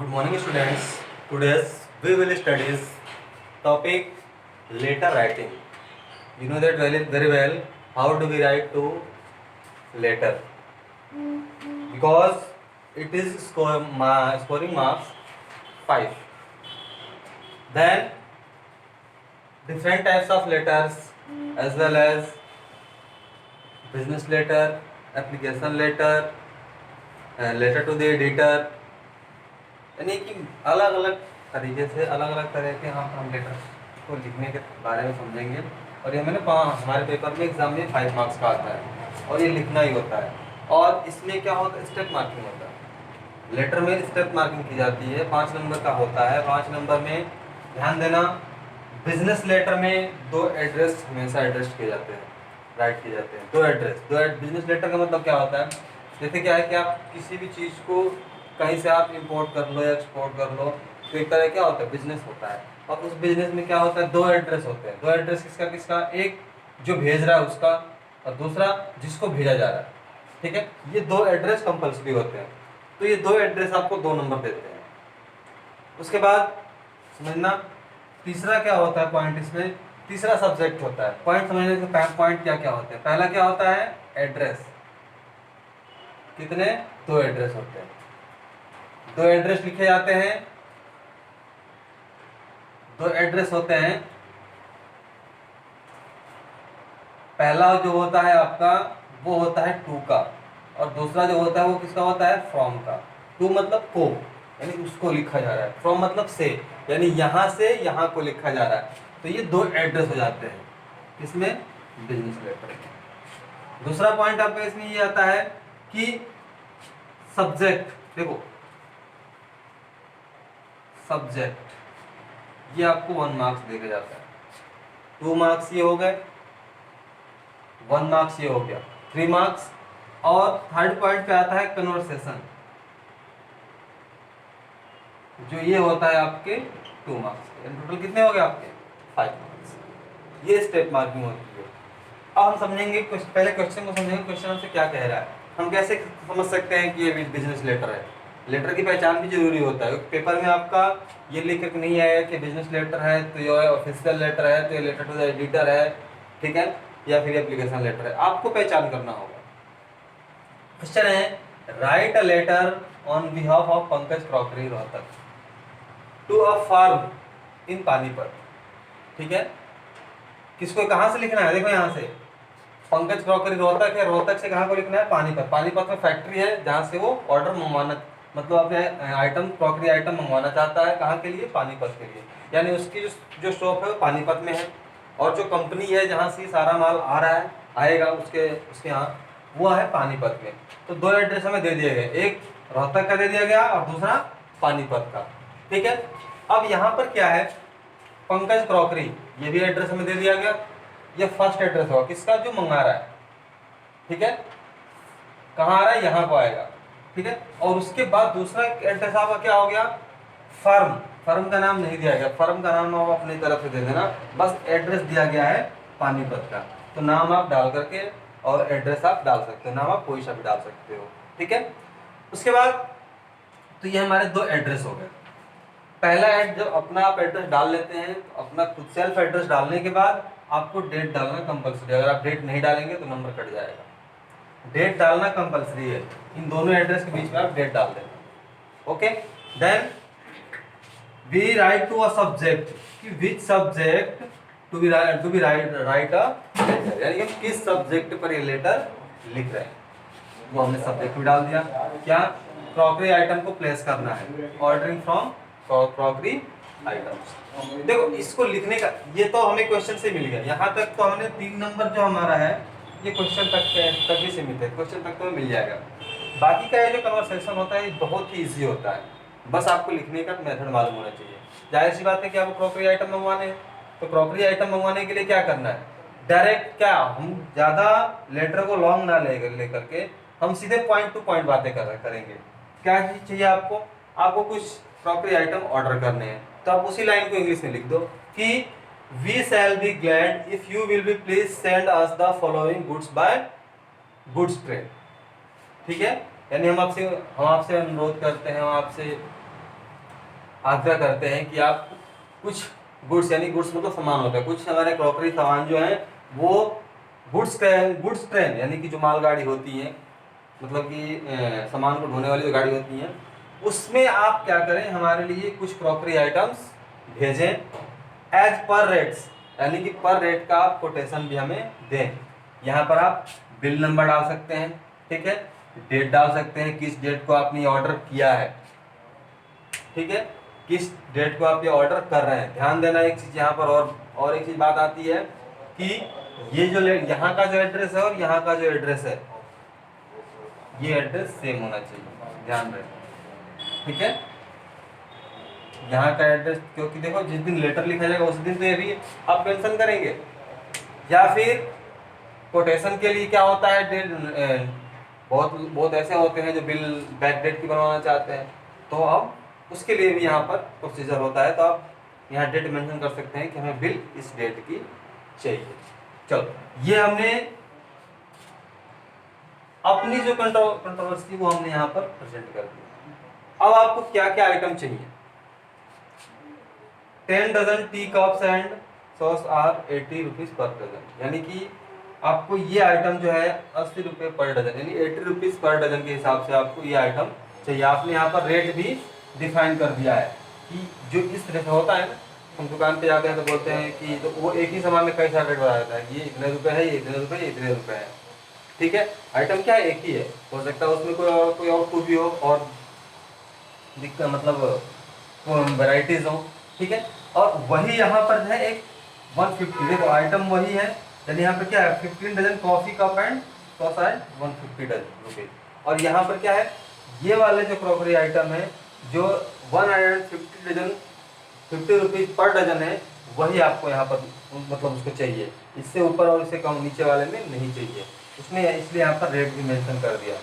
Good morning, students. Today's we will study topic letter writing. You know that very well. How do we write to letter? Because it is scoring marks 5. Then different types of letters as well as business letter, application letter, letter to the editor. यानी कि अलग अलग तरीके से अलग अलग तरह के हम लेटर को लिखने के बारे में समझेंगे। और ये मैंने हमारे पेपर में एग्जाम में 5 मार्क्स का आता है और ये लिखना ही होता है। और इसमें क्या होता है, स्टेप मार्किंग होता है। लेटर में स्टेप मार्किंग की जाती है, 5 नंबर का होता है। 5 नंबर में ध्यान देना, बिजनेस लेटर में 2 एड्रेस हमेशा एड्रेस किए जाते हैं, राइट किए जाते हैं। 2 एड्रेस। बिजनेस लेटर का मतलब क्या होता है, जैसे क्या है कि आप किसी भी चीज़ को कहीं से आप इंपोर्ट कर लो या एक्सपोर्ट कर लो, तो एक तरह क्या होता है, बिजनेस होता है। और उस बिजनेस में क्या होता है, 2 एड्रेस होते हैं। 2 एड्रेस किसका किसका, एक जो भेज रहा है उसका और दूसरा जिसको भेजा जा रहा है। ठीक है, ये 2 एड्रेस कंपल्सरी होते हैं। तो ये 2 एड्रेस आपको 2 नंबर देते हैं। उसके बाद समझना तीसरा क्या होता है पॉइंट, इसमें तीसरा सब्जेक्ट होता है। पॉइंट समझने के पॉइंट क्या क्या होते हैं। पहला क्या होता है, एड्रेस। कितने, 2 एड्रेस होते हैं। 2 एड्रेस लिखे जाते हैं, 2 एड्रेस होते हैं। पहला जो होता है आपका वो होता है टू का, और दूसरा जो होता है वो किसका होता है, फ्रॉम का। टू मतलब को, यानी उसको लिखा जा रहा है। फ्रॉम मतलब से, यानी यहाँ से यहाँ को लिखा जा रहा है। तो ये 2 एड्रेस हो जाते हैं इसमें, बिजनेस लेटर। दूसरा पॉइंट आपका इसमें ये आता है कि सब्जेक्ट। देखो सब्जेक्ट ये आपको 1 मार्क्स देके जाता है। 2 मार्क्स ये हो गए, 1 मार्क्स ये हो गया, 3 मार्क्स। और थर्ड पॉइंट पे आता है कन्वर्सेशन, जो ये होता है आपके 2 मार्क्स। टोटल कितने हो गए आपके, 5 मार्क्स। ये स्टेप मार्किंग होती है। अब हम समझेंगे, पहले क्वेश्चन को समझेंगे, क्वेश्चन हमसे क्या कह रहा है। हम कैसे समझ सकते हैं कि ये बिजनेस लेटर है। लेटर की पहचान भी जरूरी होता है। पेपर में आपका ये लिख के नहीं आया कि बिजनेस लेटर है तो ये ऑफिशियल लेटर है, तो ये लेटर टू द एडिटर है, ठीक है, या फिर एप्लीकेशन लेटर है। आपको पहचान करना होगा। क्वेश्चन है, write a letter on behalf of Pankaj crockery Rohtak to a firm in Panipat. ठीक है, किसको कहाँ से लिखना है, देखो यहाँ से पंकज क्रॉकरी रोहतक है, रोहतक से कहाँ को लिखना है, पानीपत। पानीपत में फैक्ट्री है जहाँ से वो ऑर्डर मंगवाना, मतलब अपने आइटम, क्रॉकरी आइटम मंगवाना चाहता है। कहाँ के लिए, पानीपत के लिए। यानी उसकी जो शॉप है वो पानीपत में है, और जो कंपनी है जहाँ से सारा माल आ रहा है, आएगा उसके यहाँ, वो है पानीपत में। तो 2 एड्रेस हमें दे दिए गए, एक रोहतक का दे दिया गया और दूसरा पानीपत का। ठीक है, अब यहाँ पर क्या है, पंकज क्रॉकरी, ये भी एड्रेस हमें दे दिया गया। ये फर्स्ट एड्रेस होगा किसका, जो मंगा रहा है। ठीक है, कहाँ आ रहा है, यहाँ को आएगा। ठीक है, और उसके बाद दूसरा एड्रेस आपका क्या हो गया, फर्म। फर्म का नाम नहीं दिया गया, फर्म का नाम आप अपनी तरफ से दे देना, बस एड्रेस दिया गया है पानीपत का। तो नाम आप डाल करके और एड्रेस आप डाल सकते हो, नाम आप कोई सा भी डाल सकते हो। ठीक है, उसके बाद तो ये हमारे 2 एड्रेस हो गए। पहला जब अपना आप एड्रेस डाल लेते हैं, तो अपना खुद सेल्फ एड्रेस डालने के बाद आपको डेट डालना कंपलसरी। अगर आप डेट नहीं डालेंगे तो नंबर कट जाएगा। डेट डालना कंपलसरी है, इन दोनों एड्रेस के बीच में आप डेट डाल देना। Okay, then we write to a subject, कि which subject to be write a letter, यानी कि किस सब्जेक्ट पर ये लेटर लिख रहे हैं, वो हमने सब्जेक्ट भी डाल दिया। क्या, क्रॉकरी आइटम को प्लेस करना है, ऑर्डरिंग फ्रॉम क्रॉकरी आइटम्स। देखो इसको लिखने का, ये तो हमें क्वेश्चन से मिल गया। यहाँ तक तो हमने 3 नंबर जो हमारा है ये क्वेश्चन तक ही सीमित है, क्वेश्चन तक तो मिल जाएगा। बाकी का ये जो कन्वर्सेशन होता है ये बहुत ही ईजी होता है, बस आपको लिखने का मेथड मालूम होना चाहिए। जाहिर सी बात है कि आपको क्रॉकरी आइटम मंगवाने हैं, तो क्रॉकरी आइटम मंगवाने के लिए क्या करना है, डायरेक्ट क्या, हम ज़्यादा लेटर को लॉन्ग ना लेकर के हम सीधे पॉइंट टू पॉइंट बातें करेंगे। क्या चाहिए आपको कुछ क्रॉकरी आइटम ऑर्डर करने हैं, तो आप उसी लाइन को इंग्लिश में लिख दो कि we shall be glad if you will be please send us the following goods by goods train. ठीक है, यानी हम आपसे अनुरोध करते हैं, हम आपसे आग्रह करते हैं कि आप कुछ गुड्स, यानी गुड्स मतलब सामान होता है, कुछ हमारे क्रॉकरी सामान जो है वो गुड्स ट्रेन यानी कि जो मालगाड़ी होती है, मतलब कि सामान को ढोने वाली जो गाड़ी होती है, उसमें आप क्या करें, हमारे लिए कुछ क्रॉकरी आइटम्स भेजें एज पर रेट्स, यानी कि पर रेट का आप कोटेशन भी हमें दें। यहाँ पर आप बिल नंबर डाल सकते हैं, ठीक है, डेट डाल सकते हैं, किस डेट को आपने ऑर्डर किया है, ठीक है, किस डेट को आप ये ऑर्डर कर रहे हैं। ध्यान देना एक चीज यहाँ पर, और एक चीज बात आती है कि ये जो यहाँ का जो एड्रेस है और यहाँ का जो एड्रेस है, ये एड्रेस सेम होना चाहिए, ध्यान रखें, ठीक है। यहाँ का एड्रेस, क्योंकि देखो जिस दिन लेटर लिखा जाएगा उस दिन तो ये भी आप मेंशन करेंगे, या फिर कोटेशन के लिए क्या होता है, डेट बहुत बहुत ऐसे होते हैं जो बिल बैक डेट की बनवाना चाहते हैं, तो अब उसके लिए भी यहाँ पर प्रोसीजर होता है, तो आप यहाँ डेट मेंशन कर सकते हैं कि हमें बिल इस डेट की चाहिए। चलो, ये हमने अपनी जो कंट्रोवर्सी वो हमने यहाँ पर प्रेजेंट कर दिया। अब आपको क्या क्या आइटम चाहिए। 10 डजन टी कप्स एंड सॉस आर 80 रुपीज पर डजन, यानी कि आपको ये आइटम जो है 80 रुपये पर डजन, यानी 80 रुपीज पर डजन के हिसाब से आपको ये आइटम चाहिए। आपने यहाँ पर रेट भी डिफाइन कर दिया है कि जो इस तरह से होता है ना, हम दुकान पे जाते हैं तो बोलते हैं कि तो वो एक ही सामान में कई सारे रेट बता देता है, ये इतने रुपए है, ये इतने रुपए, ये इतने रुपए है, ठीक है। आइटम क्या है, एक ही है, हो सकता है उसमें कोई और खूबी हो और दिक्कत, मतलब वैराइटीज हो, ठीक है। और वही यहाँ पर है एक 150, देखो आइटम वही है, यानी यहाँ पर क्या है 15 डजन कॉफी कप एंड सॉस एंड 150 डजन रुपये। और यहाँ पर क्या है, ये वाले जो क्रॉकरी आइटम है जो 150 डजन 50 रुपीज पर डजन है, वही आपको यहाँ पर मतलब उसको चाहिए, इससे ऊपर और इससे कम नीचे वाले में नहीं चाहिए, उसने इसलिए यहाँ पर रेट भी मेंशन कर दिया।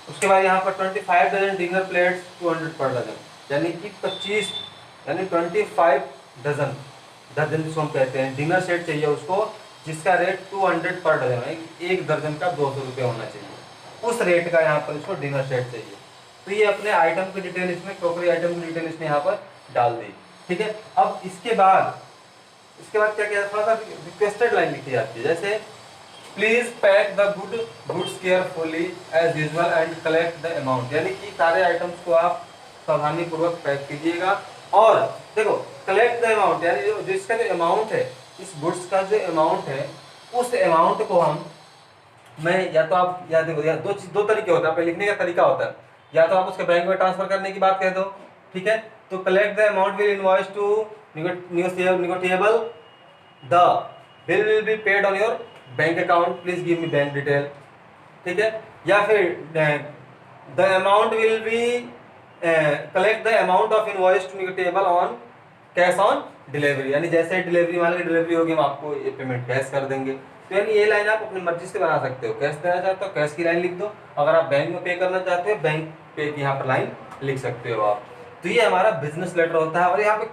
उसके बाद यहाँ पर 25 डजन डिनर प्लेट्स 200 पर डजन, यानी कि 25 यानी 25 डजन, दर्जन जिसको हम कहते हैं, डिनर सेट चाहिए उसको, जिसका रेट 200 पर डजन है, एक दर्जन का 200 रुपये होना चाहिए, उस रेट का यहाँ पर इसको डिनर सेट चाहिए। तो ये अपने आइटम की डिटेल इसमें, क्रॉकरी आइटम की डिटेल इसने यहाँ पर डाल दी, ठीक है। अब इसके बाद क्या किया, थोड़ा सा रिक्वेस्टेड लाइन लिखी जाती है, जैसे please pack the goods carefully as usual and collect the amount, यानी कि सारे आइटम्स को आप सावधानी पूर्वक पैक कीजिएगा। और देखो कलेक्ट द अमाउंट, यानी जो इसका जो अमाउंट है, इस गुड्स का जो अमाउंट है, उस अमाउंट को मैं या तो आप, या देखो या दो तरीके होता है, पहले लिखने का तरीका होता है, या तो आप उसके बैंक में ट्रांसफर करने की बात कह दो, ठीक है, तो collect the amount will invoice to negotiable, the bill will be paid on your bank account, please give me bank detail, ठीक है। या फिर the amount will be collect the amount of invoice to negotiable on cash on delivery, यानी जैसे delivery वाले की delivery होगी हम आपको ये पेमेंट कैश कर देंगे। तो यानी ये लाइन आप अपनी मर्जी से बना सकते हो, कैश देना चाहते हो कैश की लाइन लिख दो, अगर आप बैंक में पे करना चाहते हो बैंक पे की यहाँ पर लाइन लिख सकते हो आप। तो ये हमारा बिजनेस लेटर होता है, और यहाँ पे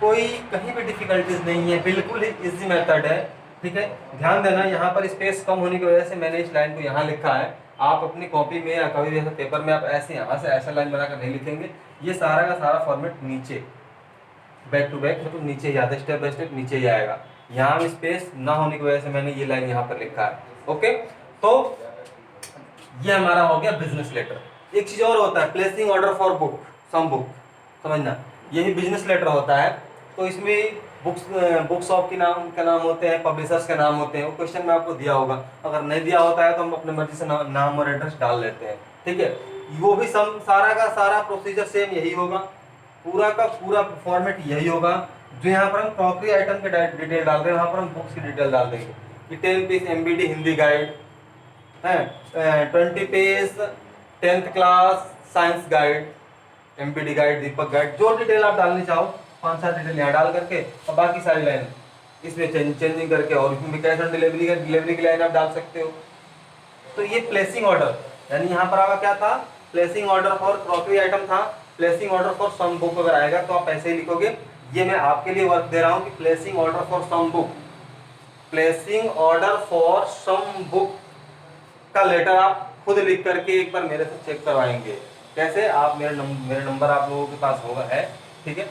कहीं भी डिफिकल्टीज नहीं है, बिल्कुल ही इजी मेथड है, ठीक है। ध्यान देना, यहाँ पर स्पेस कम होने की वजह से मैंने इस लाइन को यहाँ लिखा है, आप अपनी कॉपी में या कभी भी ऐसे पेपर में आप ऐसे यहाँ से ऐसा लाइन बनाकर नहीं लिखेंगे, ये सारा का सारा फॉर्मेट नीचे बैक टू बैक मतलब नीचे ही आता है, स्टेप बाय स्टेप नीचे ही आएगा, यहाँ स्पेस ना होने की वजह से मैंने ये लाइन यहाँ पर लिखा है, ओके। तो ये हमारा हो गया बिजनेस लेटर। एक चीज और होता है, placing order for book, some book, समझना, यही बिजनेस लेटर होता है। तो इसमें बुक शॉप के नाम होते हैं, पब्लिशर्स के नाम होते हैं, वो क्वेश्चन में आपको दिया होगा, अगर नहीं दिया होता है तो हम अपने मर्जी से नाम और एड्रेस डाल लेते हैं, ठीक है। वो भी सारा का सारा प्रोसीजर सेम यही होगा, पूरा का पूरा फॉर्मेट यही होगा, जो यहाँ पर हम क्रॉकरी आइटम के डिटेल डाल रहे हैं, वहाँ पर हम बुक्स की डिटेल डाल देंगे कि 10 पीस MBD हिंदी गाइड है, 20 page 10th class science guide, MBD guide, Deepak guide, जो डिटेल आप डालनी चाहो 5-7 डिटेल यहाँ डाल करके, और बाकी सारी लाइन इसमें चेंजिंग करके, और इसमें भी कैश ऑन डिलीवरी की लाइन आप डाल सकते हो। तो ये प्लेसिंग ऑर्डर, यानी यहाँ पर आपका क्या था, placing order for crockery item था, placing order for some book अगर आएगा तो आप ऐसे ही लिखोगे। ये मैं आपके लिए वर्क दे रहा हूँ कि placing order for some book, placing order for some book का लेटर आप खुद लिख करके एक बार मेरे से चेक करवाएंगे, कैसे? आप मेरे नंबर आप लोगों के पास होगा है, ठीक है,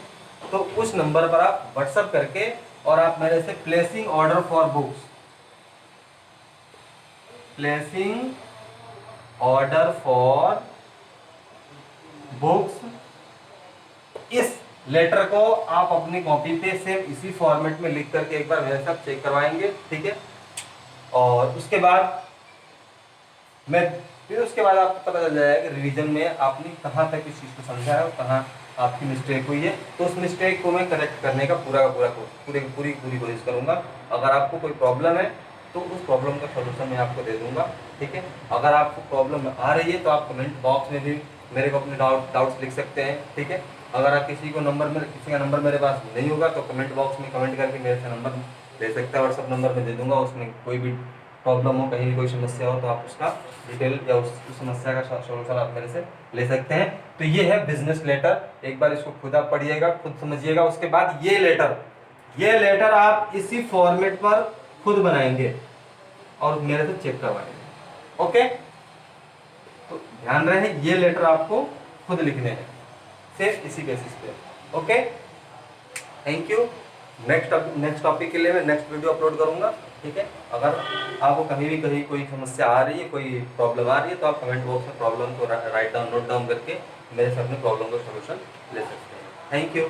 तो उस नंबर पर आप व्हाट्सएप करके और आप मेरे से placing order for books, placing order for books, इस लेटर को आप अपनी कॉपी पे सेम इसी फॉर्मेट में लिख करके एक बार मेरे साथ चेक करवाएंगे, ठीक है। और उसके बाद मैं फिर उसके बाद आपको पता चल जाएगा कि रिवीजन में आपने कहाँ तक इस चीज़ को समझा है और कहाँ आपकी मिस्टेक हुई है। तो उस मिस्टेक को मैं करेक्ट करने का पूरा का पूरा पूरी कोशिश करूँगा। अगर आपको कोई प्रॉब्लम है तो उस प्रॉब्लम का सलूशन मैं आपको दे दूंगा, ठीक है। अगर आपको प्रॉब्लम आ रही है तो आप कमेंट बॉक्स में भी मेरे को अपने डाउट्स लिख सकते हैं, ठीक है। अगर आप किसी का नंबर मेरे पास नहीं होगा तो कमेंट बॉक्स में कमेंट करके मेरे से नंबर ले सकते हैं, व्हाट्सअप नंबर मैं दे दूंगा। उसमें कोई भी प्रॉब्लम हो, कहीं भी कोई समस्या हो तो आप उसका डिटेल या उस समस्या का सॉल्यूशन आप मेरे से ले सकते हैं। तो ये है बिजनेस लेटर, एक बार इसको खुद आप पढ़िएगा, खुद समझिएगा। उसके बाद ये लेटर आप इसी फॉर्मेट पर खुद बनाएंगे और मेरे से चेक करवाएंगे, ओके। तो ध्यान रहे ये लेटर आपको खुद लिखने हैं सिर्फ इसी बेसिस पे, okay. Thank you. Next topic के लिए मैं नेक्स्ट वीडियो अपलोड करूंगा, ठीक है। अगर आपको कहीं कोई समस्या आ रही है, कोई प्रॉब्लम आ रही है तो आप कमेंट बॉक्स में प्रॉब्लम को राइट डाउन नोट डाउन करके मेरे से अपने प्रॉब्लम का सलूशन ले सकते हैं। Thank you.